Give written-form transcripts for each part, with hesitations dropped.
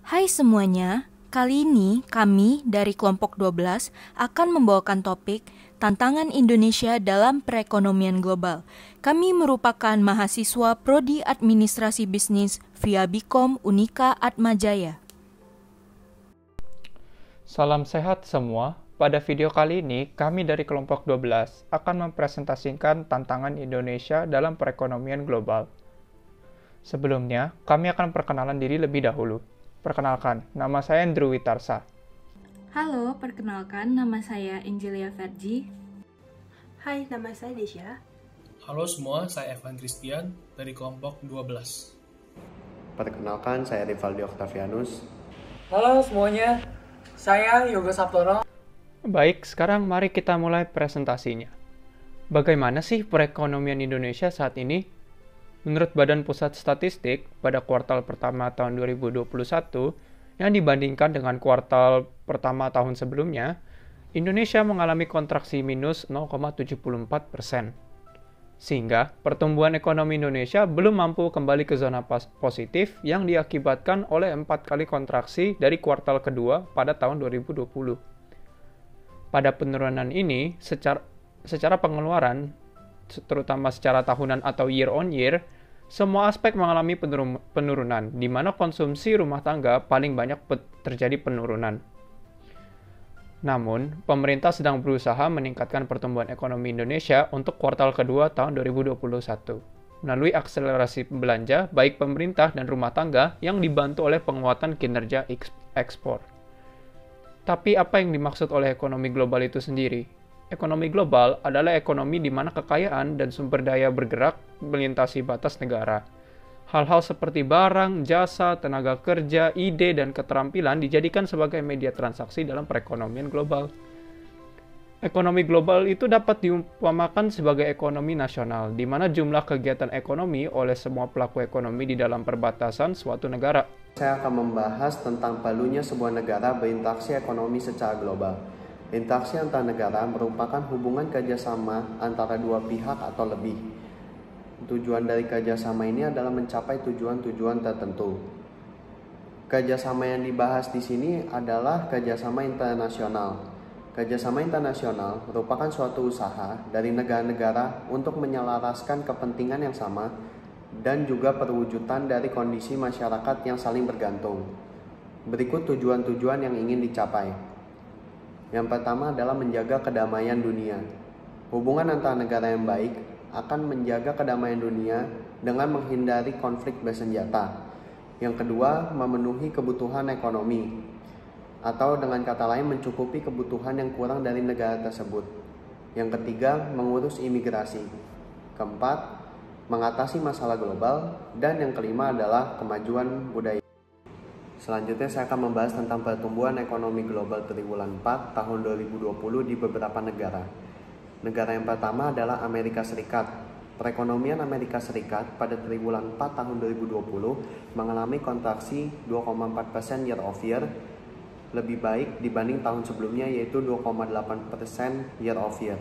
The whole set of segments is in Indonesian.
Hai semuanya, kali ini kami dari kelompok 12 akan membawakan topik Tantangan Indonesia dalam Perekonomian Global. Kami merupakan mahasiswa Prodi Administrasi Bisnis via Bikom Unika Atmajaya. Salam sehat semua. Pada video kali ini, kami dari kelompok 12 akan mempresentasikan tantangan Indonesia dalam perekonomian global. Sebelumnya, kami akan perkenalan diri lebih dahulu. Perkenalkan, nama saya Andrew Witarsa. Halo, perkenalkan nama saya Angelia Verji. Hai, nama saya Desya. Halo semua, saya Evan Christian dari kelompok 12. Perkenalkan, saya Rivaldi Octavianus. Halo semuanya, saya Yoga Saptoro. Baik, sekarang mari kita mulai presentasinya. Bagaimana sih perekonomian Indonesia saat ini? Menurut Badan Pusat Statistik, pada kuartal pertama tahun 2021, yang dibandingkan dengan kuartal pertama tahun sebelumnya, Indonesia mengalami kontraksi minus 0,74%. Sehingga, pertumbuhan ekonomi Indonesia belum mampu kembali ke zona positif yang diakibatkan oleh 4 kali kontraksi dari kuartal kedua pada tahun 2020. Pada penurunan ini, secara pengeluaran, terutama secara tahunan atau year on year, semua aspek mengalami penurunan, di mana konsumsi rumah tangga paling banyak terjadi penurunan. Namun, pemerintah sedang berusaha meningkatkan pertumbuhan ekonomi Indonesia untuk kuartal kedua tahun 2021, melalui akselerasi belanja baik pemerintah dan rumah tangga yang dibantu oleh penguatan kinerja ekspor. Tapi apa yang dimaksud oleh ekonomi global itu sendiri? Ekonomi global adalah ekonomi di mana kekayaan dan sumber daya bergerak melintasi batas negara. Hal-hal seperti barang, jasa, tenaga kerja, ide, dan keterampilan dijadikan sebagai media transaksi dalam perekonomian global. Ekonomi global itu dapat diumpamakan sebagai ekonomi nasional, di mana jumlah kegiatan ekonomi oleh semua pelaku ekonomi di dalam perbatasan suatu negara. Saya akan membahas tentang perlunya sebuah negara berinteraksi ekonomi secara global. Interaksi antar negara merupakan hubungan kerjasama antara dua pihak atau lebih. Tujuan dari kerjasama ini adalah mencapai tujuan-tujuan tertentu. Kerjasama yang dibahas di sini adalah kerjasama internasional. Kerjasama internasional merupakan suatu usaha dari negara-negara untuk menyelaraskan kepentingan yang sama dan juga perwujudan dari kondisi masyarakat yang saling bergantung. Berikut tujuan-tujuan yang ingin dicapai. Yang pertama adalah menjaga kedamaian dunia. Hubungan antara negara yang baik akan menjaga kedamaian dunia dengan menghindari konflik bersenjata. Yang kedua, memenuhi kebutuhan ekonomi, atau dengan kata lain mencukupi kebutuhan yang kurang dari negara tersebut. Yang ketiga, mengurus imigrasi. Keempat, mengatasi masalah global. Dan yang kelima adalah kemajuan budaya. Selanjutnya saya akan membahas tentang pertumbuhan ekonomi global triwulan 4 tahun 2020 di beberapa negara. Negara yang pertama adalah Amerika Serikat. Perekonomian Amerika Serikat pada triwulan 4 tahun 2020 mengalami kontraksi 2,4% year over year, lebih baik dibanding tahun sebelumnya yaitu 2,8% year over year.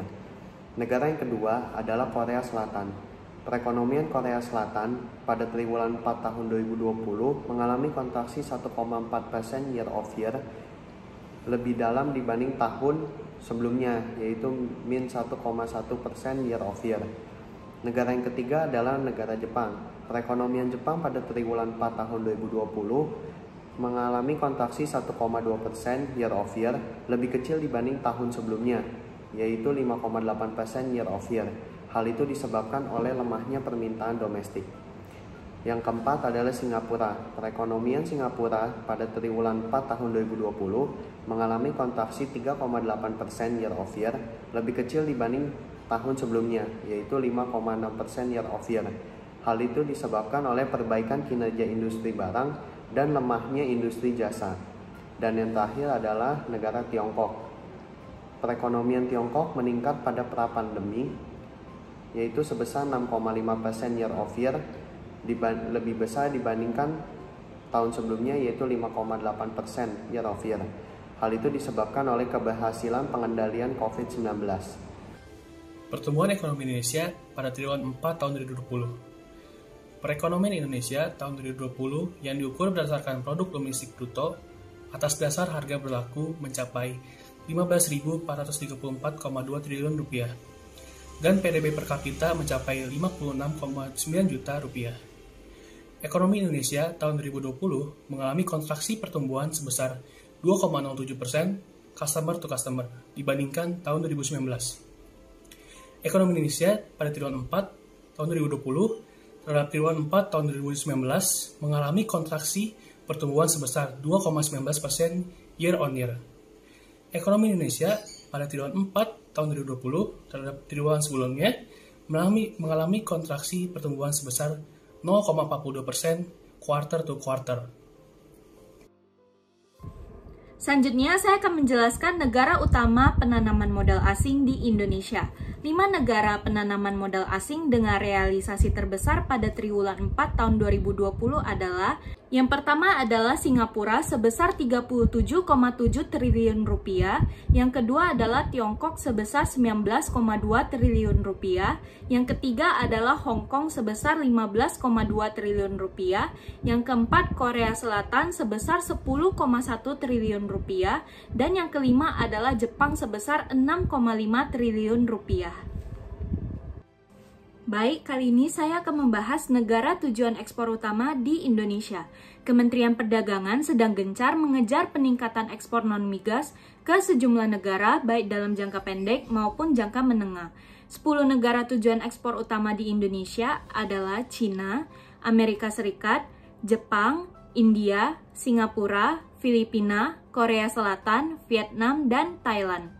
Negara yang kedua adalah Korea Selatan. Perekonomian Korea Selatan pada triwulan 4 tahun 2020 mengalami kontraksi 1,4% year over year, lebih dalam dibanding tahun sebelumnya yaitu min 1,1% year over year. Negara yang ketiga adalah negara Jepang. Perekonomian Jepang pada triwulan 4 tahun 2020 mengalami kontraksi 1,2% year over year, lebih kecil dibanding tahun sebelumnya yaitu 5,8% year over year. Hal itu disebabkan oleh lemahnya permintaan domestik. Yang keempat adalah Singapura. Perekonomian Singapura pada triwulan 4 tahun 2020 mengalami kontraksi 3,8% year over year, lebih kecil dibanding tahun sebelumnya, yaitu 5,6% year over year. Hal itu disebabkan oleh perbaikan kinerja industri barang dan lemahnya industri jasa. Dan yang terakhir adalah negara Tiongkok. Perekonomian Tiongkok meningkat pada pra-pandemi, yaitu sebesar 6,5% year over year, lebih besar dibandingkan tahun sebelumnya yaitu 5,8% year over year. Hal itu disebabkan oleh keberhasilan pengendalian COVID-19. Pertumbuhan ekonomi Indonesia pada triwulan 4 tahun 2020. perekonomian Indonesia tahun 2020 yang diukur berdasarkan produk domestik bruto atas dasar harga berlaku mencapai 15.434,2 triliun rupiah dan PDB per kapita mencapai 56,9 juta rupiah. Ekonomi Indonesia tahun 2020 mengalami kontraksi pertumbuhan sebesar 2,07% customer to customer dibandingkan tahun 2019. Ekonomi Indonesia pada triwulan 4 tahun 2020 terhadap triwulan 4 tahun 2019 mengalami kontraksi pertumbuhan sebesar 2,19% year on year. Ekonomi Indonesia pada triwulan 4 tahun 2020 terhadap triwulan sebelumnya mengalami kontraksi pertumbuhan sebesar 0,42% quarter to quarter. Selanjutnya, saya akan menjelaskan negara utama penanaman modal asing di Indonesia. 5 negara penanaman modal asing dengan realisasi terbesar pada triwulan 4 tahun 2020 adalah: yang pertama adalah Singapura sebesar 37,7 triliun rupiah, yang kedua adalah Tiongkok sebesar 19,2 triliun rupiah, yang ketiga adalah Hong Kong sebesar 15,2 triliun rupiah, yang keempat Korea Selatan sebesar 10,1 triliun rupiah, dan yang kelima adalah Jepang sebesar 6,5 triliun rupiah. Baik, kali ini saya akan membahas negara tujuan ekspor utama di Indonesia. Kementerian Perdagangan sedang gencar mengejar peningkatan ekspor non-migas ke sejumlah negara, baik dalam jangka pendek maupun jangka menengah. 10 negara tujuan ekspor utama di Indonesia adalah China, Amerika Serikat, Jepang, India, Singapura, Filipina, Korea Selatan, Vietnam, dan Thailand.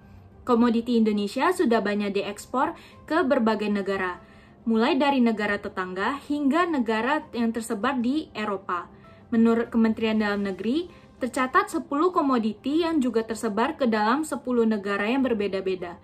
Komoditi Indonesia sudah banyak diekspor ke berbagai negara, mulai dari negara tetangga hingga negara yang tersebar di Eropa. Menurut Kementerian Dalam Negeri, tercatat 10 komoditi yang juga tersebar ke dalam 10 negara yang berbeda-beda.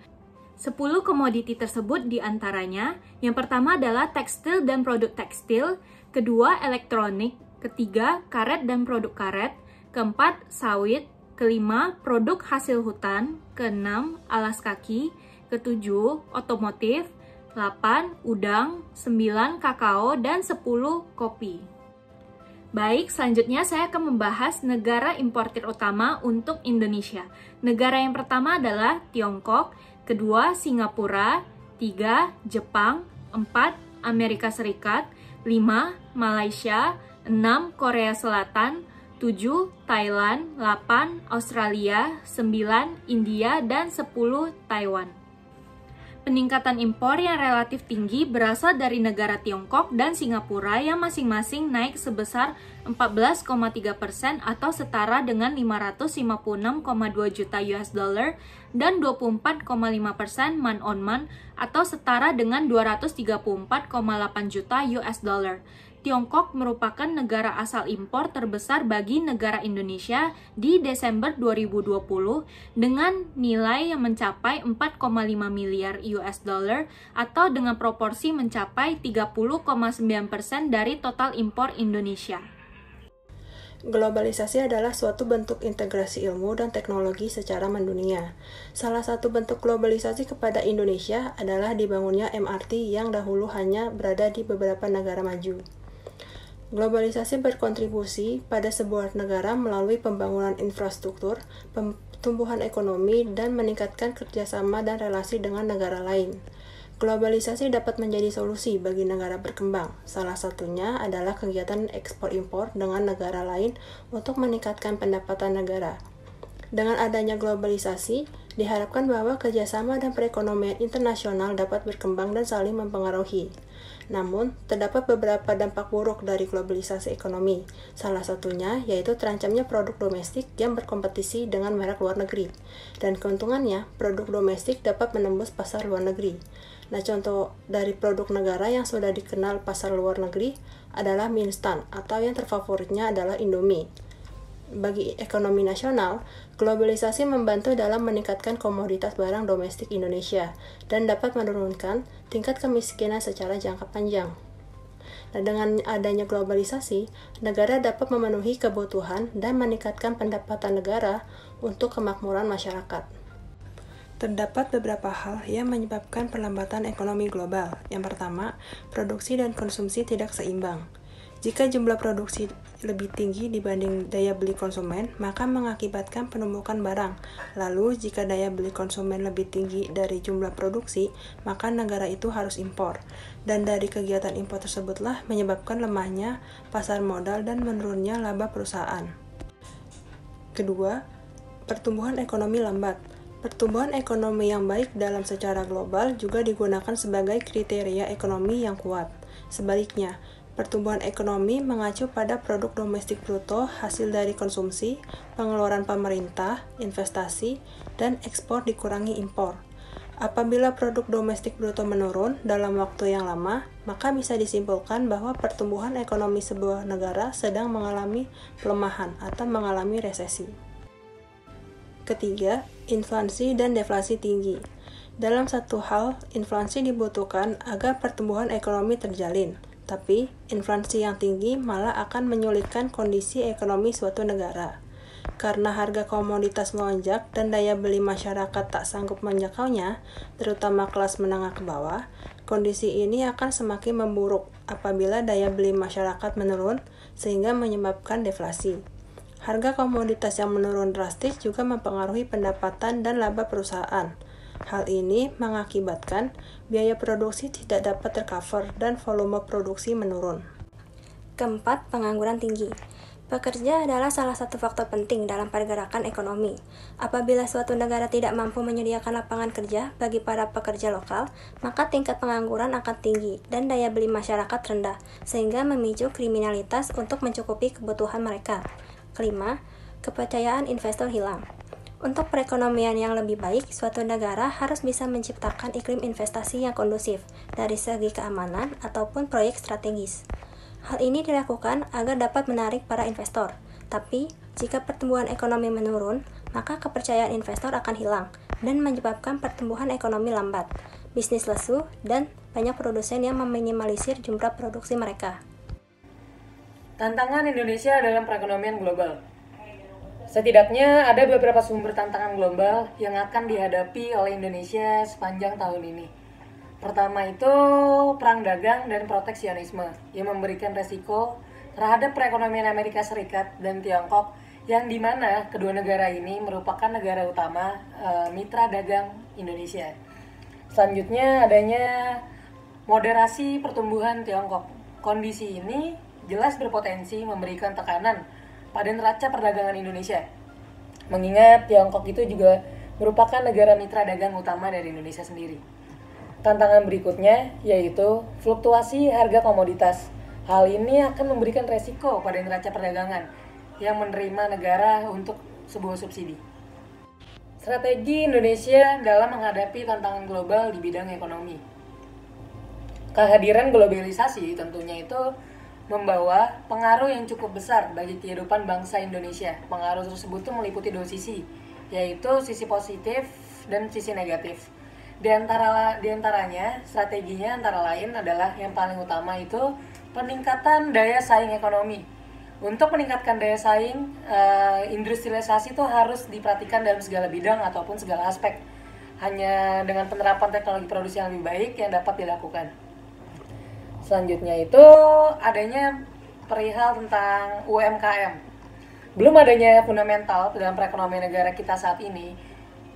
10 komoditi tersebut diantaranya, yang pertama adalah tekstil dan produk tekstil, kedua elektronik, ketiga karet dan produk karet, keempat sawit, kelima produk hasil hutan, keenam alas kaki, ketujuh otomotif, 8 udang, 9 kakao, dan 10 kopi. Baik, selanjutnya saya akan membahas negara importir utama untuk Indonesia. Negara yang pertama adalah Tiongkok, kedua Singapura, 3 Jepang, 4 Amerika Serikat, 5 Malaysia, 6 Korea Selatan, 7 Thailand, 8 Australia, 9 India, dan 10 Taiwan. Peningkatan impor yang relatif tinggi berasal dari negara Tiongkok dan Singapura yang masing-masing naik sebesar 14,3% atau setara dengan 556,2 juta US dollar dan 24,5% month on month atau setara dengan 234,8 juta US dollar. Tiongkok merupakan negara asal impor terbesar bagi negara Indonesia di Desember 2020 dengan nilai yang mencapai 4,5 miliar US dollar atau dengan proporsi mencapai 30,9% dari total impor Indonesia. Globalisasi adalah suatu bentuk integrasi ilmu dan teknologi secara mendunia. Salah satu bentuk globalisasi kepada Indonesia adalah dibangunnya MRT yang dahulu hanya berada di beberapa negara maju. Globalisasi berkontribusi pada sebuah negara melalui pembangunan infrastruktur, pertumbuhan ekonomi, dan meningkatkan kerjasama dan relasi dengan negara lain. Globalisasi dapat menjadi solusi bagi negara berkembang. Salah satunya adalah kegiatan ekspor-impor dengan negara lain untuk meningkatkan pendapatan negara. Dengan adanya globalisasi, diharapkan bahwa kerjasama dan perekonomian internasional dapat berkembang dan saling mempengaruhi. Namun, terdapat beberapa dampak buruk dari globalisasi ekonomi. Salah satunya yaitu terancamnya produk domestik yang berkompetisi dengan merek luar negeri. Dan keuntungannya, produk domestik dapat menembus pasar luar negeri. Nah, contoh dari produk negara yang sudah dikenal pasar luar negeri adalah mie instan atau yang terfavoritnya adalah Indomie. Bagi ekonomi nasional, globalisasi membantu dalam meningkatkan komoditas barang domestik Indonesia dan dapat menurunkan tingkat kemiskinan secara jangka panjang. Nah, dengan adanya globalisasi, negara dapat memenuhi kebutuhan dan meningkatkan pendapatan negara untuk kemakmuran masyarakat. Terdapat beberapa hal yang menyebabkan perlambatan ekonomi global. Yang pertama, produksi dan konsumsi tidak seimbang. Jika jumlah produksi lebih tinggi dibanding daya beli konsumen, maka mengakibatkan penumpukan barang. Lalu, jika daya beli konsumen lebih tinggi dari jumlah produksi, maka negara itu harus impor. Dan dari kegiatan impor tersebutlah menyebabkan lemahnya pasar modal dan menurunnya laba perusahaan. Kedua, pertumbuhan ekonomi lambat. Pertumbuhan ekonomi yang baik dalam secara global juga digunakan sebagai kriteria ekonomi yang kuat. Sebaliknya, pertumbuhan ekonomi mengacu pada produk domestik bruto, hasil dari konsumsi, pengeluaran pemerintah, investasi, dan ekspor dikurangi impor. Apabila produk domestik bruto menurun dalam waktu yang lama, maka bisa disimpulkan bahwa pertumbuhan ekonomi sebuah negara sedang mengalami pelemahan atau mengalami resesi. Ketiga, inflasi dan deflasi tinggi. Dalam satu hal, inflasi dibutuhkan agar pertumbuhan ekonomi terjalin. Tapi, inflasi yang tinggi malah akan menyulitkan kondisi ekonomi suatu negara. Karena harga komoditas melonjak dan daya beli masyarakat tak sanggup menjangkaunya, terutama kelas menengah ke bawah, kondisi ini akan semakin memburuk apabila daya beli masyarakat menurun sehingga menyebabkan deflasi. Harga komoditas yang menurun drastis juga mempengaruhi pendapatan dan laba perusahaan. Hal ini mengakibatkan biaya produksi tidak dapat tercover dan volume produksi menurun. Keempat, pengangguran tinggi. Pekerja adalah salah satu faktor penting dalam pergerakan ekonomi. Apabila suatu negara tidak mampu menyediakan lapangan kerja bagi para pekerja lokal, maka tingkat pengangguran akan tinggi dan daya beli masyarakat rendah, sehingga memicu kriminalitas untuk mencukupi kebutuhan mereka. Kelima, kepercayaan investor hilang. Untuk perekonomian yang lebih baik, suatu negara harus bisa menciptakan iklim investasi yang kondusif dari segi keamanan ataupun proyek strategis. Hal ini dilakukan agar dapat menarik para investor. Tapi, jika pertumbuhan ekonomi menurun, maka kepercayaan investor akan hilang dan menyebabkan pertumbuhan ekonomi lambat, bisnis lesu, dan banyak produsen yang meminimalisir jumlah produksi mereka. Tantangan Indonesia dalam perekonomian global. Setidaknya ada beberapa sumber tantangan global yang akan dihadapi oleh Indonesia sepanjang tahun ini. Pertama itu perang dagang dan proteksionisme yang memberikan resiko terhadap perekonomian Amerika Serikat dan Tiongkok, yang dimana kedua negara ini merupakan negara utama mitra dagang Indonesia. Selanjutnya adanya moderasi pertumbuhan Tiongkok. Kondisi ini jelas berpotensi memberikan tekanan pada neraca perdagangan Indonesia. Mengingat Tiongkok itu juga merupakan negara mitra dagang utama dari Indonesia sendiri. Tantangan berikutnya yaitu fluktuasi harga komoditas. Hal ini akan memberikan resiko pada neraca perdagangan yang menerima negara untuk sebuah subsidi. Strategi Indonesia dalam menghadapi tantangan global di bidang ekonomi. Kehadiran globalisasi tentunya itu membawa pengaruh yang cukup besar bagi kehidupan bangsa Indonesia. Pengaruh tersebut tuh meliputi dua sisi, yaitu sisi positif dan sisi negatif. Di antaranya, strateginya antara lain adalah yang paling utama itu peningkatan daya saing ekonomi. Untuk meningkatkan daya saing, industrialisasi itu harus diperhatikan dalam segala bidang ataupun segala aspek. Hanya dengan penerapan teknologi produksi yang lebih baik yang dapat dilakukan. Selanjutnya itu adanya perihal tentang UMKM. Belum adanya fundamental dalam perekonomian negara kita saat ini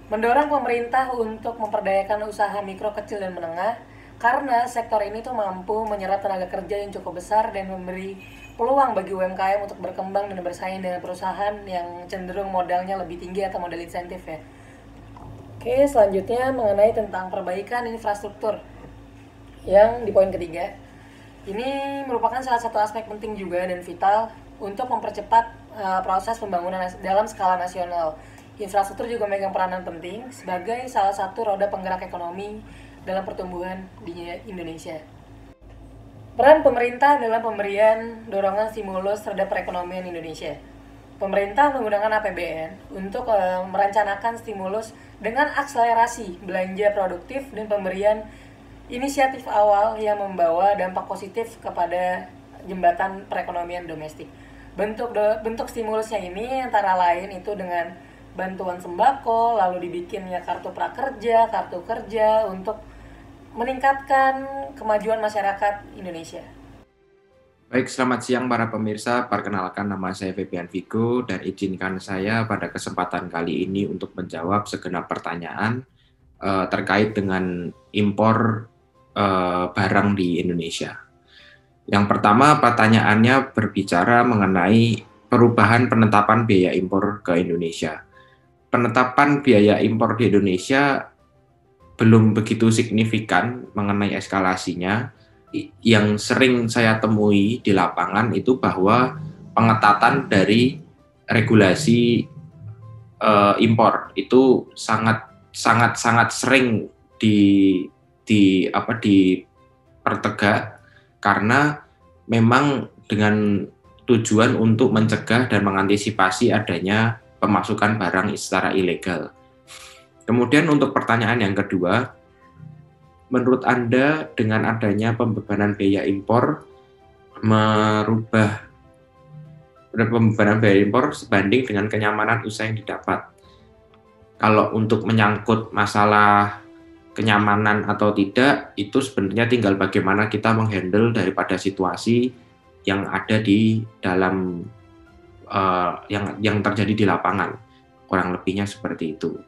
mendorong pemerintah untuk memperdayakan usaha mikro, kecil, dan menengah, karena sektor ini tuh mampu menyerap tenaga kerja yang cukup besar dan memberi peluang bagi UMKM untuk berkembang dan bersaing dengan perusahaan yang cenderung modalnya lebih tinggi atau modal insentif ya. Oke, selanjutnya mengenai tentang perbaikan infrastruktur yang di poin ketiga. Ini merupakan salah satu aspek penting juga dan vital untuk mempercepat proses pembangunan dalam skala nasional. Infrastruktur juga memegang peranan penting sebagai salah satu roda penggerak ekonomi dalam pertumbuhan di Indonesia. Peran pemerintah dalam pemberian dorongan stimulus terhadap perekonomian Indonesia. Pemerintah menggunakan APBN untuk merencanakan stimulus dengan akselerasi belanja produktif dan pemberian inisiatif awal yang membawa dampak positif kepada jembatan perekonomian domestik. Bentuk stimulusnya ini antara lain itu dengan bantuan sembako, lalu dibikinnya kartu prakerja, kartu kerja untuk meningkatkan kemajuan masyarakat Indonesia. Baik, selamat siang para pemirsa. Perkenalkan, nama saya Febian Vigo dan izinkan saya pada kesempatan kali ini untuk menjawab segenap pertanyaan terkait dengan impor barang di Indonesia. Yang pertama, pertanyaannya berbicara mengenai perubahan penetapan biaya impor ke Indonesia. Penetapan biaya impor di Indonesia belum begitu signifikan mengenai eskalasinya. Yang sering saya temui di lapangan itu bahwa pengetatan dari regulasi impor itu sangat sering dipertegak karena memang dengan tujuan untuk mencegah dan mengantisipasi adanya pemasukan barang secara ilegal. Kemudian untuk pertanyaan yang kedua, menurut Anda dengan adanya pembebanan biaya impor merubah pembebanan biaya impor sebanding dengan kenyamanan usaha yang didapat? Kalau untuk menyangkut masalah kenyamanan atau tidak, itu sebenarnya tinggal bagaimana kita menghandle daripada situasi yang ada di dalam yang terjadi di lapangan. Kurang lebihnya seperti itu.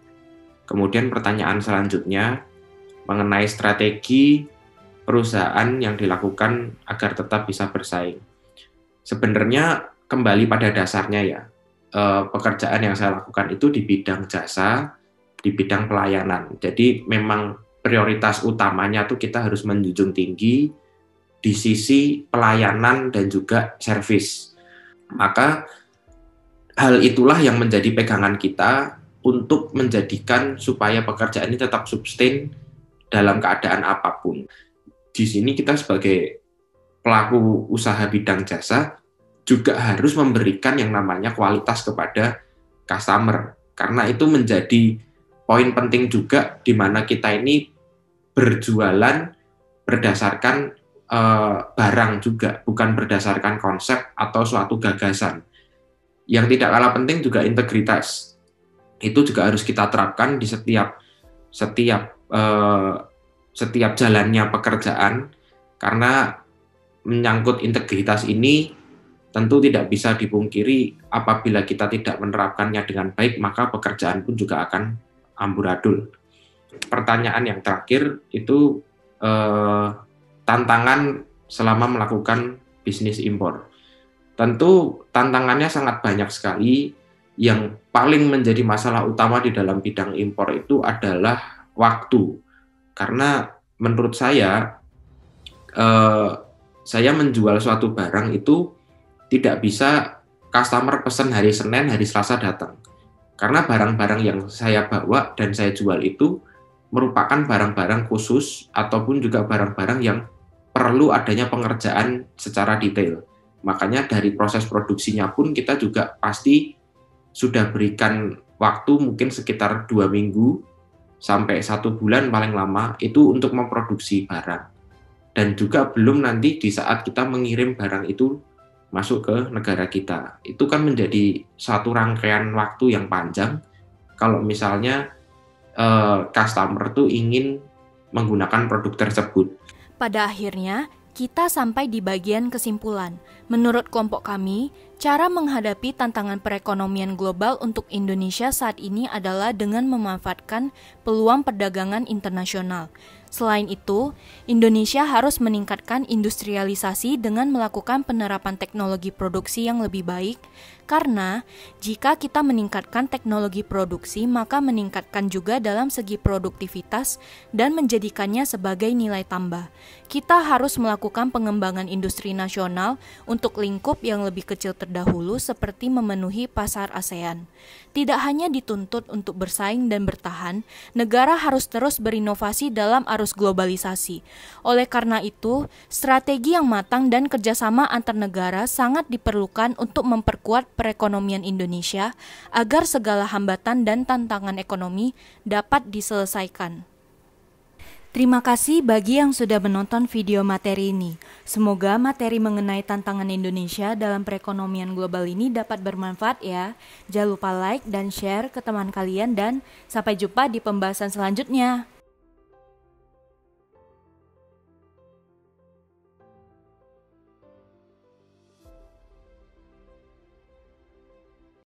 Kemudian pertanyaan selanjutnya mengenai strategi perusahaan yang dilakukan agar tetap bisa bersaing. Sebenarnya kembali pada dasarnya ya, pekerjaan yang saya lakukan itu di bidang jasa, di bidang pelayanan. Jadi memang prioritas utamanya tuh kita harus menjunjung tinggi di sisi pelayanan dan juga servis. Maka hal itulah yang menjadi pegangan kita untuk menjadikan supaya pekerjaan ini tetap sustain dalam keadaan apapun. Di sini kita sebagai pelaku usaha bidang jasa juga harus memberikan yang namanya kualitas kepada customer. Karena itu menjadi poin penting juga di mana kita ini berjualan berdasarkan barang juga, bukan berdasarkan konsep atau suatu gagasan. Yang tidak kalah penting juga integritas. Itu juga harus kita terapkan di setiap jalannya pekerjaan, karena menyangkut integritas ini tentu tidak bisa dipungkiri apabila kita tidak menerapkannya dengan baik, maka pekerjaan pun juga akan amburadul. Pertanyaan yang terakhir itu tantangan selama melakukan bisnis impor. Tentu tantangannya sangat banyak sekali. Yang paling menjadi masalah utama di dalam bidang impor itu adalah waktu. Karena menurut saya menjual suatu barang itu tidak bisa customer pesan hari Senin, hari Selasa datang. Karena barang-barang yang saya bawa dan saya jual itu merupakan barang-barang khusus ataupun juga barang-barang yang perlu adanya pengerjaan secara detail. Makanya dari proses produksinya pun kita juga pasti sudah berikan waktu mungkin sekitar 2 minggu sampai 1 bulan paling lama itu untuk memproduksi barang. Dan juga belum nanti di saat kita mengirim barang itu masuk ke negara kita. Itu kan menjadi satu rangkaian waktu yang panjang kalau misalnya customer tuh ingin menggunakan produk tersebut. Pada akhirnya, kita sampai di bagian kesimpulan. Menurut kelompok kami, cara menghadapi tantangan perekonomian global untuk Indonesia saat ini adalah dengan memanfaatkan peluang perdagangan internasional. Selain itu, Indonesia harus meningkatkan industrialisasi dengan melakukan penerapan teknologi produksi yang lebih baik, karena jika kita meningkatkan teknologi produksi, maka meningkatkan juga dalam segi produktivitas dan menjadikannya sebagai nilai tambah. Kita harus melakukan pengembangan industri nasional untuk lingkup yang lebih kecil terdahulu seperti memenuhi pasar ASEAN. Tidak hanya dituntut untuk bersaing dan bertahan, negara harus terus berinovasi dalam arus globalisasi. Oleh karena itu, strategi yang matang dan kerjasama antar negara sangat diperlukan untuk memperkuat perekonomian Indonesia agar segala hambatan dan tantangan ekonomi dapat diselesaikan. Terima kasih bagi yang sudah menonton video materi ini. Semoga materi mengenai tantangan Indonesia dalam perekonomian global ini dapat bermanfaat ya. Jangan lupa like dan share ke teman kalian dan sampai jumpa di pembahasan selanjutnya.